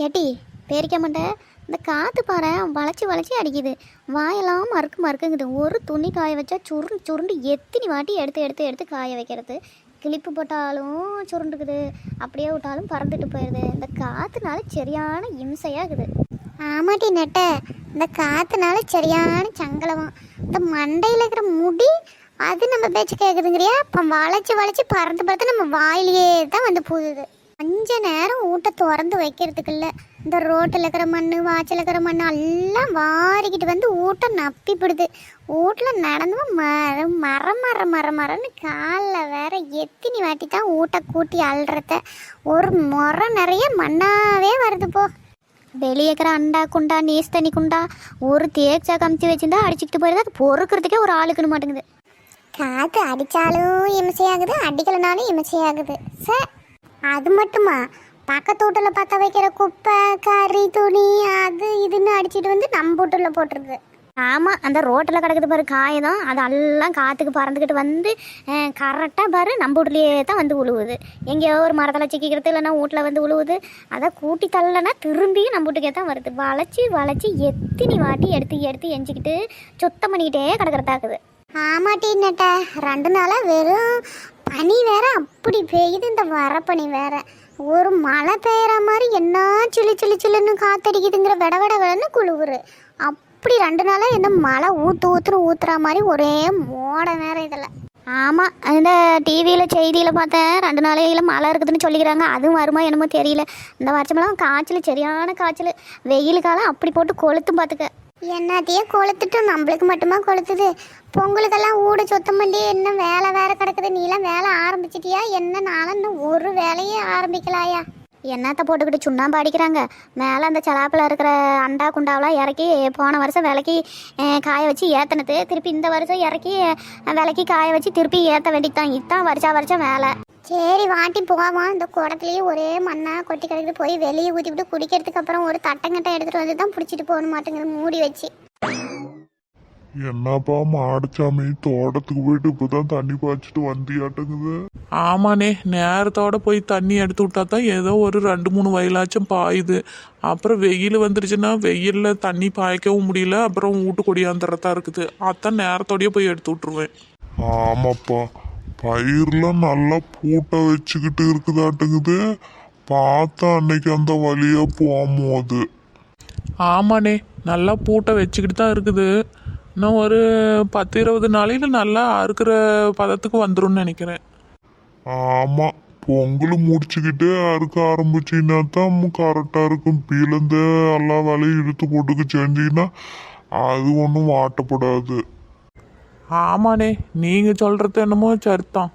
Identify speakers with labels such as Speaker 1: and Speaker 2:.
Speaker 1: ஏட்டி பேரிக்க மாட்டேன். இந்த காற்று பாரு வளைச்சி வளைச்சி அடிக்குது. வாயெல்லாம் மறுக்கு மறுக்குங்குது. ஒரு துணி காய வச்சா சுருண்டு சுருண்டு எத்தினி வாட்டி எடுத்து எடுத்து எடுத்து காய வைக்கிறது. கிளிப்பு போட்டாலும் சுருண்டுக்குது, அப்படியே விட்டாலும் பறந்துட்டு போயிடுது. இந்த காற்றுனால சரியான இம்சையாகுது. ஆமாட்டி நெட்ட, இந்த காற்றுனால சரியான சங்கலவம். இந்த மண்டையில் இருக்கிற முடி அது நம்ம பேச்சு கேட்குதுங்கிறியா? இப்போ வளைச்சி வளைச்சி பறந்து பறந்து நம்ம வாயிலேயே தான் வந்து போகுது. கொஞ்ச நேரம் ஊட்ட திறந்து வைக்கிறதுக்குள்ள இந்த ரோட்டில் இருக்கிற மண், வாய்ச்சல் இருக்கிற மண் எல்லாம் வாரிக்கிட்டு வந்து ஊட்ட நப்பிப்படுது. வீட்டில் நடந்து மரன்னு காலில் வேற எத்தினி வாட்டி தான் ஊட்ட கூட்டி அள்ளுறத. ஒரு முறை நிறைய மண்ணாவே வருது போ. வெளியே இருக்கிற அண்டா குண்டா நீஸ் தண்ணி குண்டா ஒரு தேய்ச்சா கமிச்சு வச்சுருந்தா அடிச்சுக்கிட்டு போயிடுது. அது பொறுக்கிறதுக்கே ஒரு ஆளுக்குன்னு மாட்டேங்குது. காற்று அடித்தாலும் இம்சையாகுது, அடிக்கலைனாலும் இம்சையாகுது. அது மட்டுமா, பக்கத்து வீட்டில் பற்ற வைக்கிற குப்பை கறி துணி அது இதுன்னு அடிச்சுட்டு வந்து நம்ம வீட்டில் போட்டுருது. ஆமாம், அந்த ரோட்டில் கிடக்குது பாரு காயதான், அதெல்லாம் காற்றுக்கு பறந்துக்கிட்டு வந்து கரெக்டாக பாரு நம்ம வீட்லேயே தான் வந்து உழுவுது. எங்கேயோ ஒரு மரத்தில் சிக்கிக்கிறது, இல்லைன்னா வீட்டில் வந்து உழுவுது. அதை கூட்டி தள்ளனா திரும்பியும் நம்ம வீட்டுக்கே தான் வருது. வளைச்சி வளைச்சி எத்தினி வாட்டி எடுத்து எடுத்து எஞ்சிக்கிட்டு சுத்தம் பண்ணிக்கிட்டே கிடக்கிறதாக்குது. ஆமாட்டி நட்ட, 2 நாளாக வெறும் பனி வேற அப்படி பெய்யுது. இந்த வர பனி வேற ஒரு மழை பெய்கிற மாதிரி என்ன சில்லு சில்லு சில்லுன்னு காத்தடிக்குதுங்கிற விடன்னு குழுவுரு. அப்படி 2 நாளாக என்ன மழை ஊற்றுற மாதிரி ஒரே மோட வேற இதில். ஆமாம், இந்த டிவியில் செய்தியில் பார்த்தேன் 2 நாளையில் மழை இருக்குதுன்னு சொல்லிக்கிறாங்க. அதுவும் வருமா என்னமோ தெரியல. இந்த வருஷமெல்லாம் காய்ச்சல், சரியான காய்ச்சல். வெயில் காலம் அப்படி போட்டு கொளுத்தும் பார்த்துக்க. என்னத்தையும் கொளுத்துட்டு நம்மளுக்கு மட்டுமா கொளுத்துது? பொங்கலுக்கெல்லாம் ஊட சுத்தம் பண்ணி என்ன வேலை வேற கிடக்குது. நீலாம் வேலை ஆரம்பிச்சிட்டியா என்ன? நானும் இன்னும் ஒரு வேலையே ஆரம்பிக்கலாயா? என்னத்தை போட்டுக்கிட்டு சுண்ணாம்பு அடிக்கிறாங்க. மேலே அந்த சலாப்பில் இருக்கிற அண்டா குண்டாவெலாம் இறக்கி போன வருஷம் விலைக்கு காய வச்சு ஏற்றினது திருப்பி இந்த வருஷம் இறக்கி விலைக்கு காய வச்சு திருப்பி ஏற்ற வேண்டியதான். இதுதான் வருஷம் வேலை. சரி வாட்டி போவோம். இந்த குடத்துலேயே ஒரே மண்ணாக கொட்டி கிடக்குது. போய் வெளியே ஊற்றிவிட்டு குடிக்கிறதுக்கு அப்புறம் ஒரு தட்டங்கட்டை எடுத்துகிட்டு வந்து தான் பிடிச்சிட்டு போகணும் மாட்டேங்குது மூடி வச்சு.
Speaker 2: என்னப்பா மாடுச்சாமி, தோட்டத்துக்கு போயிட்டு இப்பதான் தண்ணி பாய்ச்சிட்டு வந்தியாட்டுங்குது.
Speaker 3: ஆமாண்ணே, நேரத்தோட போய் தண்ணி எடுத்து விட்டா தான் ஏதோ ஒரு 2-3 வயலாச்சும் பாயுது. அப்புறம் வெயில் வந்துருச்சுன்னா வெயிலில் தண்ணி பாய்க்கவும் முடியல. அப்புறம் வீட்டு கொடியாந்துறதா இருக்குது. அதான் நேரத்தோடய போய் எடுத்து விட்டுருவேன்.
Speaker 2: ஆமாப்பா, பயிர்லாம் நல்லா பூட்டை வச்சுக்கிட்டு இருக்குதாட்டுங்குது. பார்த்தா அன்னைக்கு அந்த வழியா போகும்போது.
Speaker 3: ஆமாண்ணே, நல்லா பூட்டை வச்சுக்கிட்டு தான் இருக்குது. இன்னும் ஒரு 10-20 நாளையில் நல்லா அறுக்கிற பதத்துக்கு வந்துரும்னு நினைக்கிறேன்.
Speaker 2: ஆமா, பொங்கல் முடிச்சுக்கிட்டே அறுக்க ஆரம்பிச்சின்னா தான் கரெக்டாக இருக்கும். பிளந்த எல்லா வேலையும் இழுத்து போட்டுக்கு செஞ்சிங்கன்னா அது ஒன்றும் வாட்டப்படாது.
Speaker 3: ஆமாண்ணே, நீங்கள் சொல்கிறது என்னமோ சரிதான்.